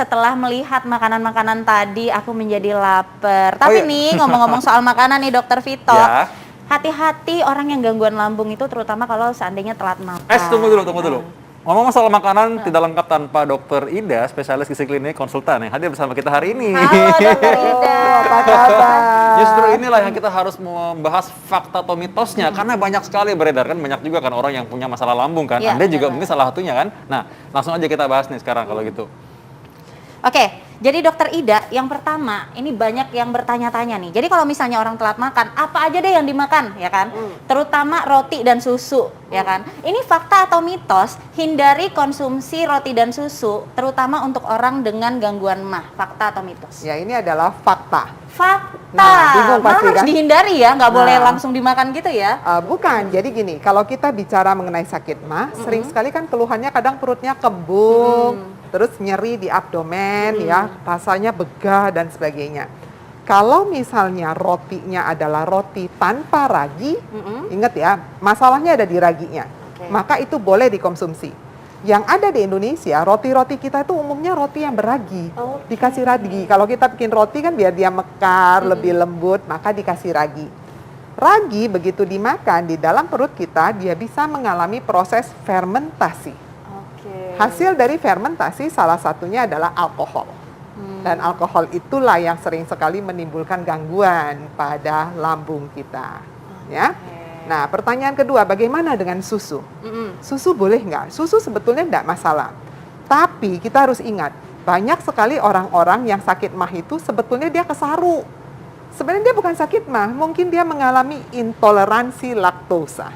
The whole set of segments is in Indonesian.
setelah melihat makanan-makanan tadi, aku menjadi lapar. Tapi iya. nih, ngomong-ngomong soal makanan nih, Dokter Vito. Ya. Hati-hati orang yang gangguan lambung itu, terutama kalau seandainya telat makan. Tunggu dulu. Ngomong soal makanan tidak lengkap tanpa Dokter Ida, spesialis gizi klinik konsultan yang hadir bersama kita hari ini. Halo Dokter Ida. Apa kabar? Justru inilah yang kita harus membahas fakta atau mitosnya, karena banyak sekali beredar kan, banyak juga kan orang yang punya masalah lambung kan. Iya, Anda juga benar. mungkin salah satunya kan. Nah, langsung aja kita bahas nih sekarang kalau gitu. Oke, jadi Dokter Ida, yang pertama, ini banyak yang bertanya-tanya nih. Jadi kalau misalnya orang telat makan, apa aja deh yang dimakan, ya kan? Terutama roti dan susu, ya kan? Ini fakta atau mitos, hindari konsumsi roti dan susu, terutama untuk orang dengan gangguan MAH. Fakta atau mitos? Ya, ini adalah fakta. Fakta. Nah, bingung Malah pasti, harus kan? dihindari ya, nggak boleh Nah. langsung dimakan gitu ya? Bukan, jadi gini, kalau kita bicara mengenai sakit MAH, sering sekali kan keluhannya kadang perutnya kembung, terus nyeri di abdomen, ya, rasanya begah dan sebagainya. Kalau misalnya rotinya adalah roti tanpa ragi, ingat ya, masalahnya ada di raginya, Oke. maka itu boleh dikonsumsi. Yang ada di Indonesia, roti-roti kita itu umumnya roti yang beragi, Oke. dikasih ragi. Kalau kita bikin roti kan biar dia mekar, lebih lembut, maka dikasih ragi. Ragi begitu dimakan di dalam perut kita, dia bisa mengalami proses fermentasi. Oke. Hasil dari fermentasi salah satunya adalah alkohol. Dan alkohol itulah yang sering sekali menimbulkan gangguan pada lambung kita. Ya. Nah, pertanyaan kedua, bagaimana dengan susu? Susu boleh nggak? Susu sebetulnya nggak masalah. Tapi kita harus ingat, banyak sekali orang-orang yang sakit MAH itu sebetulnya dia kesaru. Sebenarnya dia bukan sakit MAH, mungkin dia mengalami intoleransi laktosa.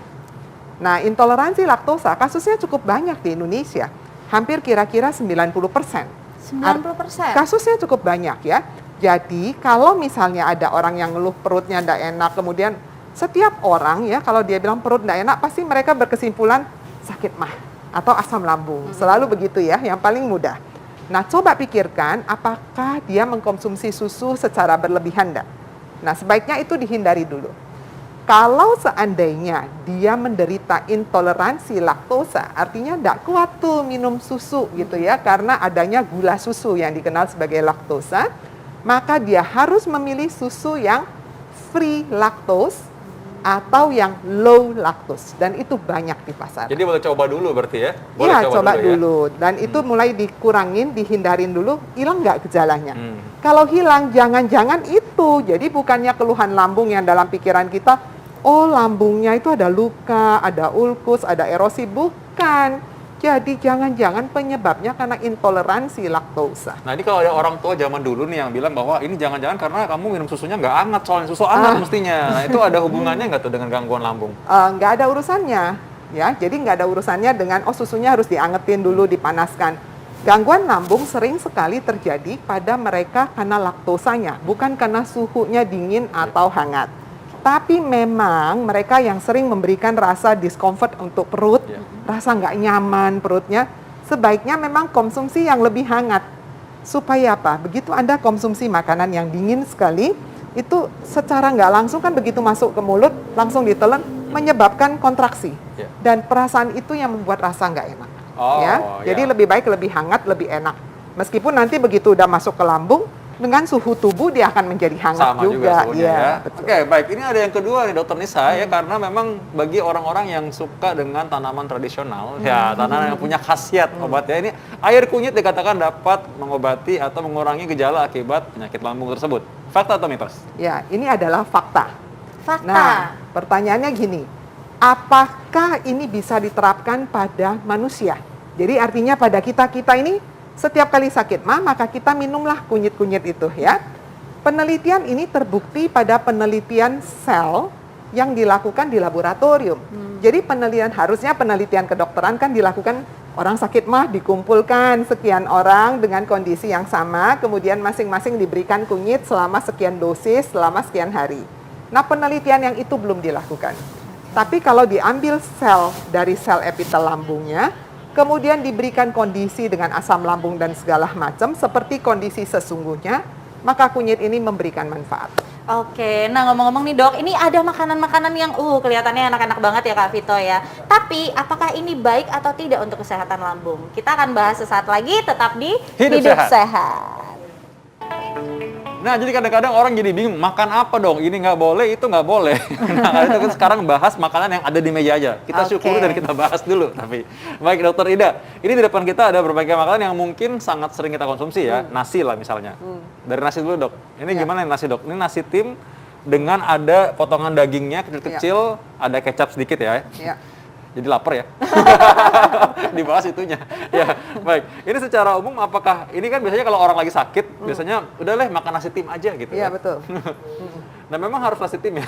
Nah, intoleransi laktosa kasusnya cukup banyak di Indonesia. Hampir kira-kira 90%. 90%? Kasusnya cukup banyak ya. Jadi, kalau misalnya ada orang yang ngeluh perutnya nggak enak, kemudian setiap orang ya, kalau dia bilang perut nggak enak, pasti mereka berkesimpulan sakit MAH atau asam lambung. Selalu begitu ya, yang paling mudah. Nah, coba pikirkan apakah dia mengkonsumsi susu secara berlebihan enggak? Nah, sebaiknya itu dihindari dulu. Kalau seandainya dia menderita intoleransi laktosa, artinya enggak kuat tuh minum susu gitu ya, karena adanya gula susu yang dikenal sebagai laktosa, maka dia harus memilih susu yang free lactose atau yang low lactose, dan itu banyak di pasar. Jadi boleh coba dulu berarti ya? Boleh Iya, coba dulu. Ya? Dan itu mulai dikurangin, dihindarin dulu, hilang nggak gejalanya. Kalau hilang, jangan-jangan itu. Jadi bukannya keluhan lambung yang dalam pikiran kita, oh lambungnya itu ada luka, ada ulkus, ada erosi. Bukan. Jadi jangan-jangan penyebabnya karena intoleransi laktosa. Nah, ini kalau ada orang tua zaman dulu nih yang bilang bahwa ini jangan-jangan karena kamu minum susunya nggak hangat, soalnya susu hangat mestinya. Nah, itu ada hubungannya nggak tuh dengan gangguan lambung? Nggak ada urusannya, ya. Jadi nggak ada urusannya dengan susunya harus diangetin dulu, dipanaskan. Gangguan lambung sering sekali terjadi pada mereka karena laktosanya, bukan karena suhunya dingin atau hangat. Tapi memang mereka yang sering memberikan rasa discomfort untuk perut, rasa nggak nyaman perutnya, sebaiknya memang konsumsi yang lebih hangat. Supaya apa? Begitu Anda konsumsi makanan yang dingin sekali, itu secara nggak langsung kan begitu masuk ke mulut, langsung ditelan, menyebabkan kontraksi. Dan perasaan itu yang membuat rasa nggak enak. Jadi lebih baik lebih hangat, lebih enak. Meskipun nanti begitu udah masuk ke lambung, dengan suhu tubuh dia akan menjadi hangat sama juga suhunya ya. Betul. Oke, baik. Ini ada yang kedua nih Dokter Nisa ya, karena memang bagi orang-orang yang suka dengan tanaman tradisional, ya tanaman yang punya khasiat obat ya. Ini air kunyit dikatakan dapat mengobati atau mengurangi gejala akibat penyakit lambung tersebut. Fakta atau mitos? Ya, ini adalah fakta. Fakta. Nah, pertanyaannya gini, apakah ini bisa diterapkan pada manusia? Jadi artinya pada kita ini setiap kali sakit MAH, maka kita minumlah kunyit-kunyit itu ya. Penelitian ini terbukti pada penelitian sel yang dilakukan di laboratorium. Jadi harusnya penelitian kedokteran kan dilakukan orang sakit MAH, dikumpulkan sekian orang dengan kondisi yang sama, kemudian masing-masing diberikan kunyit selama sekian dosis, selama sekian hari. Nah, penelitian yang itu belum dilakukan. Tapi kalau diambil sel dari sel epitel lambungnya, kemudian diberikan kondisi dengan asam lambung dan segala macam seperti kondisi sesungguhnya, maka kunyit ini memberikan manfaat. Oke, nah ngomong-ngomong nih dok, ini ada makanan-makanan yang kelihatannya enak-enak banget ya Kak Vito ya. Tapi apakah ini baik atau tidak untuk kesehatan lambung? Kita akan bahas sesaat lagi, tetap di Hidup Sehat. Nah, jadi kadang-kadang orang jadi bingung, makan apa dong? Ini nggak boleh, itu nggak boleh. Nah, kali itu kita sekarang bahas makanan yang ada di meja aja. Kita Oke. syukuri dan kita bahas dulu. Tapi, baik Dokter Ida, ini di depan kita ada berbagai makanan yang mungkin sangat sering kita konsumsi ya. Nasi lah misalnya. Dari nasi dulu dok. Ini gimana nih nasi dok? Ini nasi tim dengan ada potongan dagingnya kecil-kecil, ada kecap sedikit ya. Ya. Jadi lapar ya. Dibahas itunya. Ya, baik. Ini secara umum apakah ini kan biasanya kalau orang lagi sakit, biasanya udah lah makan nasi tim aja gitu Iya, ya. betul. Nah, memang harus nasi tim ya.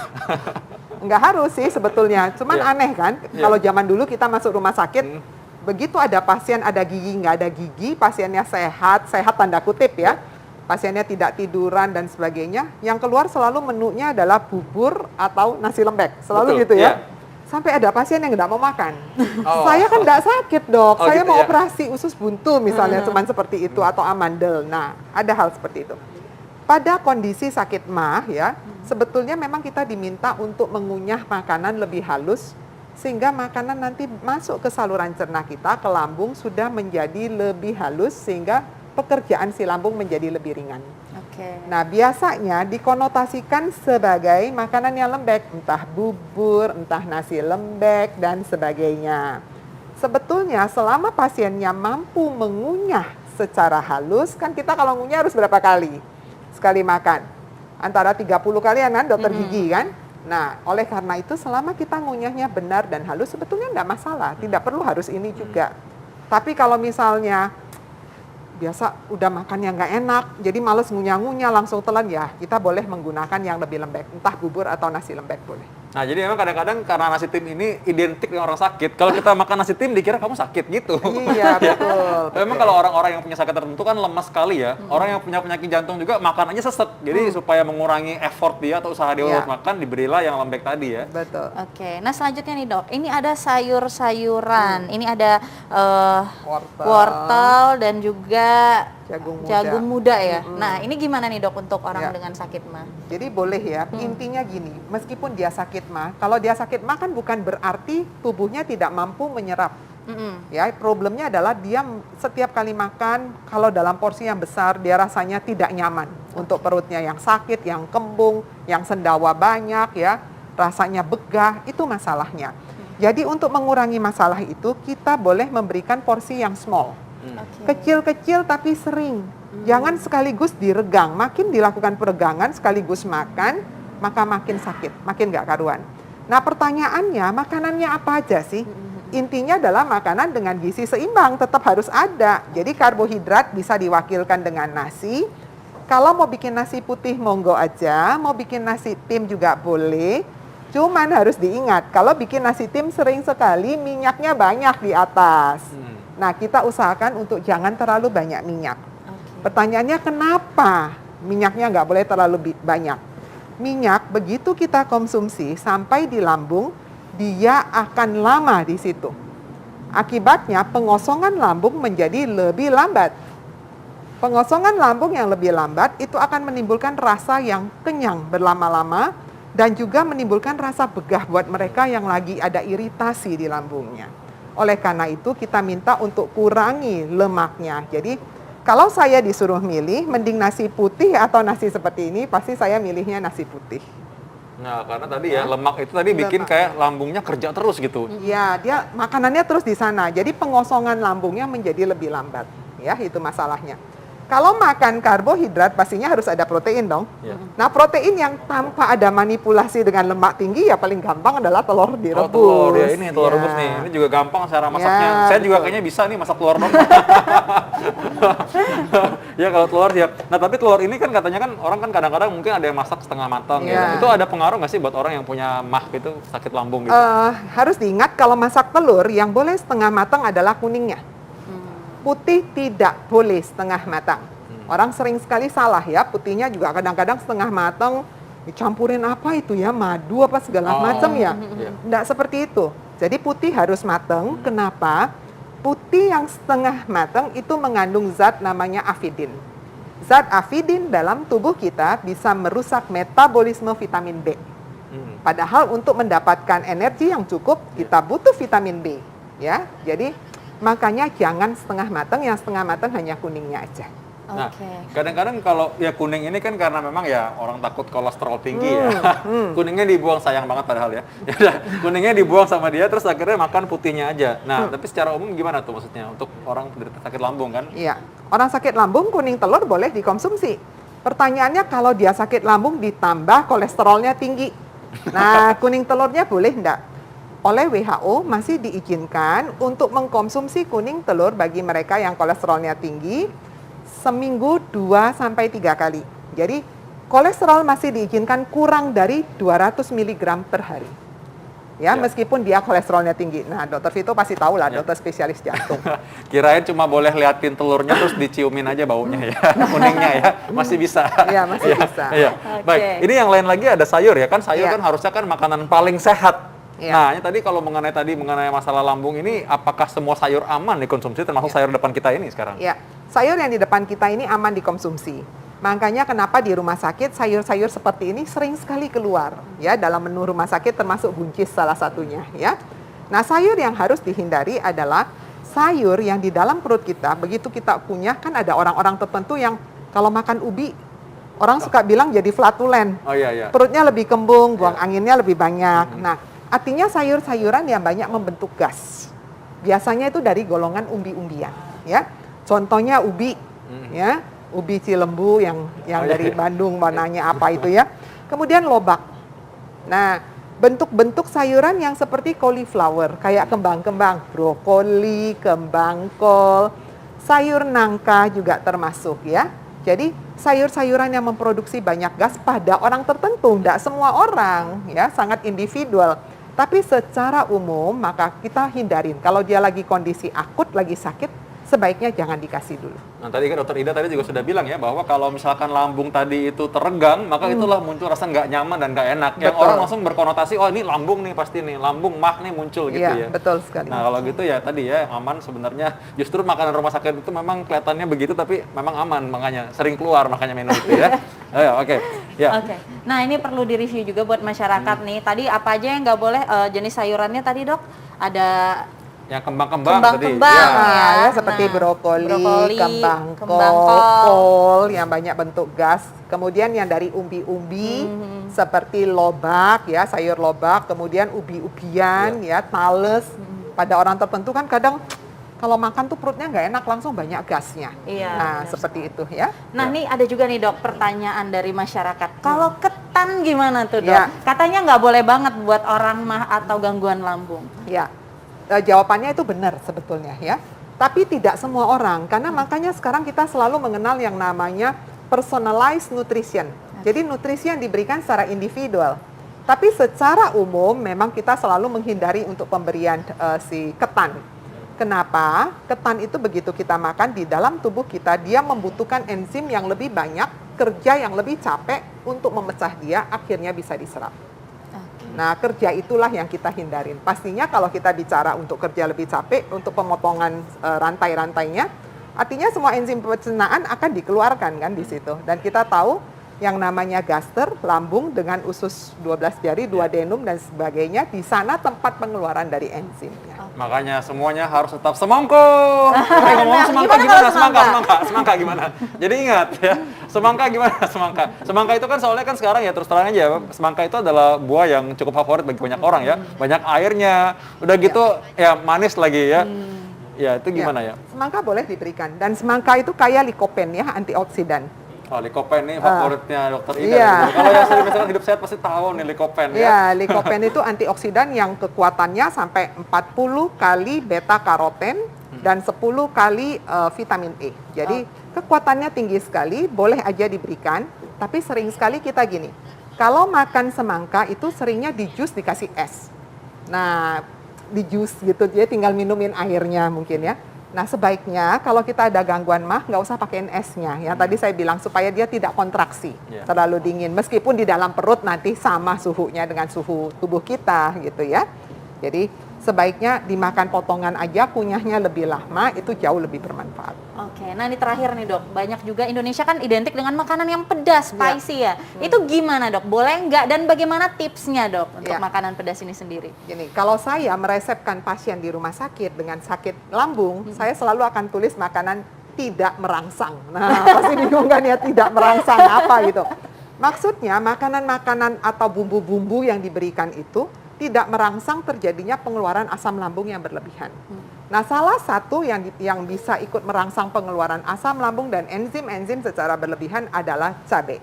Nggak harus sih sebetulnya, cuman Iya. aneh kan? Iya. Kalau zaman dulu kita masuk rumah sakit, begitu ada pasien ada gigi, nggak ada gigi, pasiennya sehat, sehat tanda kutip ya, pasiennya tidak tiduran dan sebagainya, yang keluar selalu menunya adalah bubur atau nasi lembek, selalu Betul, gitu ya. iya. Sampai ada pasien yang nggak mau makan. Oh. Saya kan nggak sakit dok, Oh, saya gitu mau ya. operasi usus buntu misalnya, cuman seperti itu atau amandel. Nah, ada hal seperti itu. Pada kondisi sakit MAH ya, sebetulnya memang kita diminta untuk mengunyah makanan lebih halus sehingga makanan nanti masuk ke saluran cerna kita, ke lambung sudah menjadi lebih halus sehingga pekerjaan si lambung menjadi lebih ringan. Oke. Nah, biasanya dikonotasikan sebagai makanan yang lembek, entah bubur, entah nasi lembek dan sebagainya. Sebetulnya selama pasiennya mampu mengunyah secara halus, kan kita kalau ngunyah harus berapa kali? Sekali makan. Antara 30 kalian kan dokter gigi kan? Nah, oleh karena itu selama kita ngunyahnya benar dan halus sebetulnya enggak masalah, tidak perlu harus ini juga. Tapi kalau misalnya biasa udah makan yang nggak enak, jadi males ngunyah-ngunyah langsung telan ya, kita boleh menggunakan yang lebih lembek, entah bubur atau nasi lembek boleh. Nah, jadi memang kadang-kadang karena nasi tim ini identik dengan orang sakit. Kalau kita makan nasi tim dikira kamu sakit gitu. Iya, betul. Memang kalau orang-orang yang punya sakit tertentu kan lemas sekali ya. Orang yang punya penyakit jantung juga makan aja sesek. Jadi supaya mengurangi effort dia atau usaha dia Iya. untuk makan, diberilah yang lembek tadi ya. Betul. Oke, nah selanjutnya nih dok, ini ada sayur-sayuran, ini ada wortel dan juga Jagung muda. ya. Nah, ini gimana nih dok untuk orang Ya. dengan sakit MAH? Jadi boleh ya, intinya gini, meskipun dia sakit MAH, kalau dia sakit MAH kan bukan berarti tubuhnya tidak mampu menyerap. Ya, problemnya adalah dia setiap kali makan, kalau dalam porsi yang besar, dia rasanya tidak nyaman. Untuk perutnya yang sakit, yang kembung, yang sendawa banyak ya, rasanya begah, itu masalahnya. Jadi untuk mengurangi masalah itu, kita boleh memberikan porsi yang small. Oke. Kecil-kecil tapi sering. Jangan sekaligus diregang. Makin dilakukan peregangan sekaligus makan, maka makin sakit, makin nggak karuan. Nah pertanyaannya, makanannya apa aja sih? Intinya adalah makanan dengan gizi seimbang, tetap harus ada. Jadi karbohidrat bisa diwakilkan dengan nasi. Kalau mau bikin nasi putih monggo aja, mau bikin nasi tim juga boleh. Cuman harus diingat, kalau bikin nasi tim sering sekali minyaknya banyak di atas. Nah, kita usahakan untuk jangan terlalu banyak minyak. Pertanyaannya kenapa minyaknya nggak boleh terlalu banyak? Minyak begitu kita konsumsi sampai di lambung, dia akan lama di situ. Akibatnya pengosongan lambung menjadi lebih lambat. Pengosongan lambung yang lebih lambat itu akan menimbulkan rasa yang kenyang berlama-lama dan juga menimbulkan rasa begah buat mereka yang lagi ada iritasi di lambungnya. Oleh karena itu kita minta untuk kurangi lemaknya. Jadi kalau saya disuruh milih, mending nasi putih atau nasi seperti ini, pasti saya milihnya nasi putih. Nah, karena tadi ya lemak itu tadi bikin Lemak. kayak lambungnya kerja terus gitu. Ya, dia makanannya terus di sana. Jadi pengosongan lambungnya menjadi lebih lambat. Ya, itu masalahnya. Kalau makan karbohidrat pastinya harus ada protein dong. Ya. Nah, protein yang tanpa ada manipulasi dengan lemak tinggi ya paling gampang adalah telur direbus. Oh, telur ya ini telur Ya. rebus nih. Ini juga gampang cara masaknya. Ya, Saya juga betul. kayaknya bisa nih masak telur dong. Ya kalau telur ya. Nah, tapi telur ini kan katanya kan orang kan kadang-kadang mungkin ada yang masak setengah matang gitu. Ya. Itu ada pengaruh nggak sih buat orang yang punya MAH gitu, sakit lambung gitu? Harus diingat kalau masak telur yang boleh setengah matang adalah kuningnya. Putih tidak boleh setengah matang. Orang sering sekali salah ya, putihnya juga kadang-kadang setengah matang dicampurin apa itu ya, madu apa segala macam ya. Iya. Enggak seperti itu. Jadi putih harus matang. Kenapa? Putih yang setengah matang itu mengandung zat namanya avidin. zat afidin dalam tubuh kita bisa merusak metabolisme vitamin B. Padahal untuk mendapatkan energi yang cukup, kita butuh vitamin B. Ya, jadi makanya jangan setengah matang, yang setengah matang hanya kuningnya aja. Nah, Oke. kadang-kadang kalau ya kuning ini kan karena memang ya orang takut kolesterol tinggi ya. Kuningnya dibuang, sayang banget padahal ya. Ya udah, kuningnya dibuang sama dia terus akhirnya makan putihnya aja. Nah, tapi secara umum gimana tuh maksudnya untuk orang penderita sakit lambung kan? Iya, orang sakit lambung kuning telur boleh dikonsumsi. Pertanyaannya kalau dia sakit lambung ditambah kolesterolnya tinggi. Nah, kuning telurnya boleh enggak? Oleh WHO masih diizinkan untuk mengkonsumsi kuning telur bagi mereka yang kolesterolnya tinggi seminggu 2-3 kali. Jadi kolesterol masih diizinkan kurang dari 200 mg per hari. Ya, meskipun dia kolesterolnya tinggi. Nah, Dokter Vito pasti tahu lah, dokter spesialis jantung. Kirain cuma boleh liatin telurnya terus diciumin aja baunya ya, kuningnya ya, masih bisa. Iya, masih bisa. Iya. Oke. Baik, ini yang lain lagi ada sayur ya kan, sayur Iya. kan harusnya kan makanan paling sehat. Iya. Nah, ini tadi kalau mengenai masalah lambung ini, apakah semua sayur aman dikonsumsi termasuk sayur depan kita ini sekarang? Ya, sayur yang di depan kita ini aman dikonsumsi. Makanya kenapa di rumah sakit sayur-sayur seperti ini sering sekali keluar ya dalam menu rumah sakit, termasuk buncis salah satunya ya. Nah, sayur yang harus dihindari adalah sayur yang di dalam perut kita. Begitu kita punya, kan ada orang-orang tertentu yang kalau makan ubi orang suka bilang jadi flatulen. Oh iya iya. Perutnya lebih kembung, buang anginnya lebih banyak. Nah, artinya sayur-sayuran yang banyak membentuk gas. Biasanya itu dari golongan umbi-umbian, ya. Contohnya ubi, ya, ubi Cilembu yang dari Bandung, warnanya apa itu ya. Kemudian lobak. Nah, bentuk-bentuk sayuran yang seperti cauliflower, kayak kembang-kembang, brokoli, kembang kol, sayur nangka juga termasuk ya. Jadi sayur-sayuran yang memproduksi banyak gas pada orang tertentu, tidak semua orang ya, sangat individual. Tapi secara umum maka kita hindarin. Kalau dia lagi kondisi akut, lagi sakit, sebaiknya jangan dikasih dulu. Nah, tadi kan Dokter Ida tadi juga sudah bilang ya bahwa kalau misalkan lambung tadi itu teregang, maka itulah muncul rasa nggak nyaman dan nggak enak. Yang Betul. orang langsung berkonotasi, oh ini lambung nih pasti nih, lambung mah nih muncul gitu ya. Iya, betul sekali. Nah, kalau gitu ya tadi ya yang aman sebenarnya justru makanan rumah sakit itu memang kelihatannya begitu tapi memang aman, makanya sering keluar makanya menu itu ya. Ayo, oke. Ya. Oke. Nah, ini perlu direview juga buat masyarakat nih. Tadi apa aja yang nggak boleh jenis sayurannya tadi, Dok? Ada Yang kembang-kembang tadi. Kembang-kembang. Ya. Nah, Ya, ya seperti nah, brokoli, brokoli, kembang kembang kol yang banyak bentuk gas. Kemudian yang dari umbi-umbi seperti lobak ya, sayur lobak, kemudian ubi-ubian ya, tales. Pada orang tertentu kan kadang kalau makan tuh perutnya nggak enak, langsung banyak gasnya. Iya, Nah, benar seperti itu ya. Nah, nih ada juga nih, Dok, pertanyaan dari masyarakat. Kalau ketan gimana tuh, Dok? Ya. Katanya nggak boleh banget buat orang mah atau gangguan lambung. Ya, jawabannya itu benar sebetulnya ya. Tapi tidak semua orang, karena makanya sekarang kita selalu mengenal yang namanya personalized nutrition. Jadi nutrisi yang diberikan secara individual. Tapi secara umum memang kita selalu menghindari untuk pemberian si ketan. Kenapa? Ketan itu begitu kita makan di dalam tubuh kita, dia membutuhkan enzim yang lebih banyak, kerja yang lebih capek untuk memecah dia, akhirnya bisa diserap. Nah, kerja itulah yang kita hindarin. Pastinya kalau kita bicara untuk kerja lebih capek, untuk pemotongan rantai-rantainya, artinya semua enzim pencernaan akan dikeluarkan kan di situ. Dan kita tahu yang namanya gaster, lambung dengan usus 12 jari, duodenum dan sebagainya, di sana tempat pengeluaran dari enzimnya. Makanya semuanya harus tetap semangka. Ngomong semangka Gimana gimana? kalau semangka? Semangka gimana? Jadi ingat ya, semangka gimana? Semangka itu kan soalnya kan sekarang ya terus terang aja, semangka itu adalah buah yang cukup favorit bagi banyak orang ya. Banyak airnya, udah gitu ya manis lagi ya. Ya itu gimana ya? Semangka boleh diberikan, dan semangka itu kaya likopen ya, antioksidan. Oh, likopen nih favoritnya Dokter Ida. Iya. Gitu. Kalau yang sering misalkan hidup sehat pasti tahu nih likopen ya. Ya, likopen itu antioksidan yang kekuatannya sampai 40 kali beta karoten dan 10 kali vitamin E. Jadi kekuatannya tinggi sekali, boleh aja diberikan, tapi sering sekali kita gini. Kalau makan semangka itu seringnya di jus dikasih es. Nah, di jus gitu, dia tinggal minumin airnya mungkin ya. Nah, sebaiknya kalau kita ada gangguan mah, nggak usah pakein esnya. Ya, tadi saya bilang supaya dia tidak kontraksi, terlalu dingin. Meskipun di dalam perut nanti sama suhunya dengan suhu tubuh kita, gitu ya. Jadi sebaiknya dimakan potongan aja, kunyahnya lebih lama, itu jauh lebih bermanfaat. Oke, nah ini terakhir nih dok, banyak juga Indonesia kan identik dengan makanan yang pedas, spicy ya. Itu gimana dok? Boleh nggak? Dan bagaimana tipsnya dok untuk Ya. makanan pedas ini sendiri? Gini, kalau saya meresepkan pasien di rumah sakit dengan sakit lambung, saya selalu akan tulis makanan tidak merangsang. Nah, pasti bingung kan ya, tidak merangsang apa gitu. Maksudnya makanan-makanan atau bumbu-bumbu yang diberikan itu tidak merangsang terjadinya pengeluaran asam lambung yang berlebihan. Nah, salah satu yang bisa ikut merangsang pengeluaran asam lambung dan enzim-enzim secara berlebihan adalah cabai.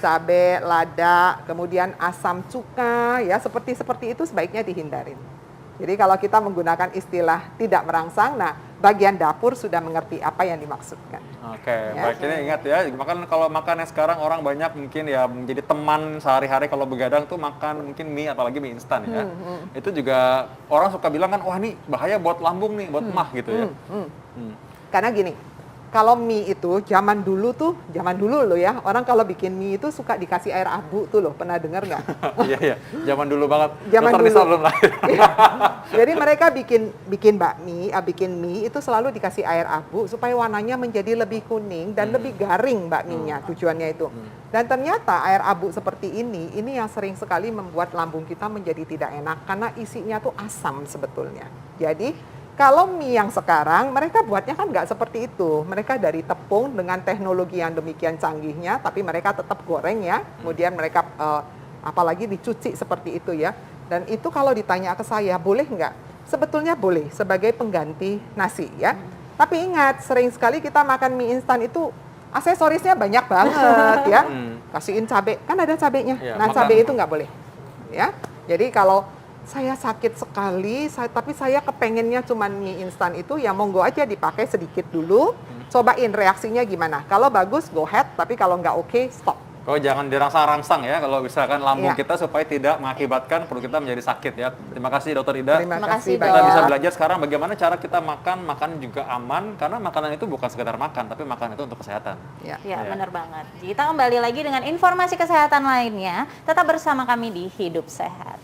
Cabai, lada, kemudian asam cuka, ya seperti itu sebaiknya dihindarin. Jadi kalau kita menggunakan istilah tidak merangsang, nah bagian dapur sudah mengerti apa yang dimaksudkan. Oke, baik, ini ingat ya, makan kalau makannya sekarang orang banyak mungkin ya menjadi teman sehari-hari kalau begadang tuh makan mungkin mie, apalagi mie instan ya. Itu juga orang suka bilang kan, wah ini bahaya buat lambung nih, buat emah gitu ya. Karena gini, kalau mie itu zaman dulu loh ya, orang kalau bikin mie itu suka dikasih air abu tuh loh, pernah dengar nggak? Iya, iya, zaman dulu banget. Zaman Dokter dulu. Nisa belum lahir. Iya. Jadi mereka bikin mie itu selalu dikasih air abu supaya warnanya menjadi lebih kuning dan lebih garing bakminya, tujuannya itu. Dan ternyata air abu seperti ini yang sering sekali membuat lambung kita menjadi tidak enak karena isinya tuh asam sebetulnya. Jadi kalau mie yang sekarang, mereka buatnya kan nggak seperti itu. Mereka dari tepung dengan teknologi yang demikian canggihnya, tapi mereka tetap goreng ya. Kemudian mereka apalagi dicuci seperti itu ya. Dan itu kalau ditanya ke saya, boleh nggak? Sebetulnya boleh, sebagai pengganti nasi ya. Tapi ingat, sering sekali kita makan mie instan itu aksesorisnya banyak banget ya. Kasihin cabai, kan ada cabainya. Ya, Nah, makan. cabai itu nggak boleh. Ya, jadi kalau saya sakit sekali, tapi saya kepengennya cuman mie instan itu, ya monggo aja dipakai sedikit dulu, cobain reaksinya gimana. Kalau bagus, go ahead, tapi kalau nggak oke, stop. Oh, jangan dirangsang-rangsang ya kalau misalkan lambung Iya. kita supaya tidak mengakibatkan perut kita menjadi sakit ya. Terima kasih Dokter Ida. Terima Terima kasih, kasih, Dok. Kita Pak. bisa belajar sekarang bagaimana cara kita makan juga aman, karena makanan itu bukan sekedar makan, tapi makan itu untuk kesehatan. Ya. Ya, Iya. benar banget. Kita kembali lagi dengan informasi kesehatan lainnya. Tetap bersama kami di Hidup Sehat.